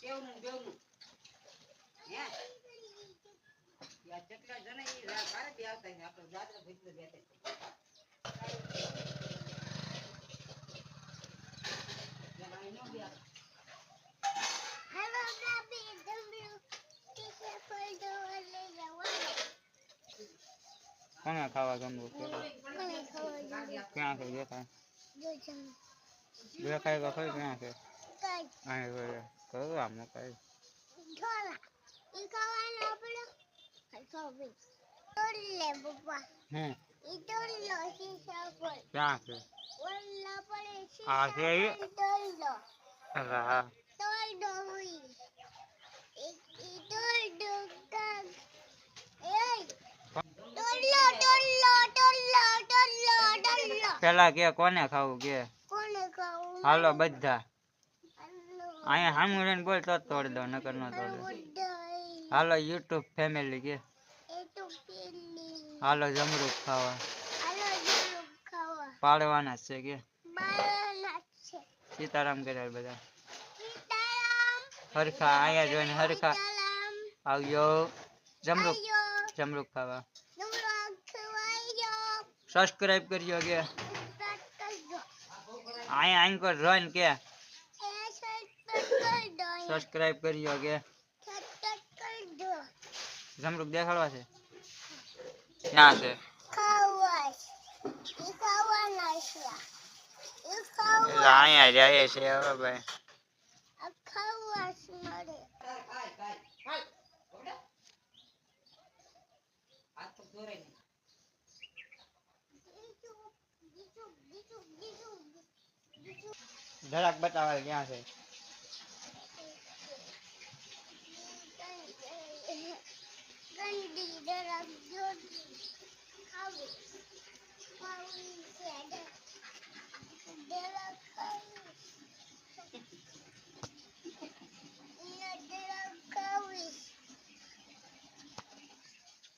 કેવનું બેવનું હે યા કેટલા જણા ઈ ભારત આવતા છે આપણે જાત્રા ભીતર બેઠે જમાઈ નો ગયા હેલો બાબી જમ્યું કે ફોટો લઈ જવાનું કોને ખાવા ગમવું ક્યાં છે દેખાય દેખાય તો ખરી ક્યાં છે અહીં કરું આમ કઈ ઈ ખાવાનું આપણે ખાવી તોલે પપ્પા ઈ તોલો શીશા પર ક્યાં છે ઓલા પડે આ છે તોલો હા તોલો હુઈ ઈ તોલો કાગ પેલા કે કોને ખાવું કે હાલો બધા અહીંયા સામું રહીને બોલ તો તોડી દો નકર ન તોડે હાલો યુટ્યુબ ફેમિલી કે હાલો જમરૂખ ખાવા પાડવાના જ છે કે સીતારામ કર્યા બધા હરખા અહીંયા જોઈને હરખા આવજો જમરૂખ ખાવા સબસ્ક્રાઇબ કરજો કે અહીંયા એન્કર જોઈન કે સબસ્ક્રાઇબ કરજો કે જમરૂખ દેખાડવા છે ક્યાં છે અહીંયા જાય છે હવે ભાઈ જરાક બતાવે ક્યાં છે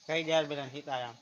કઈ દે બધા સીતારામ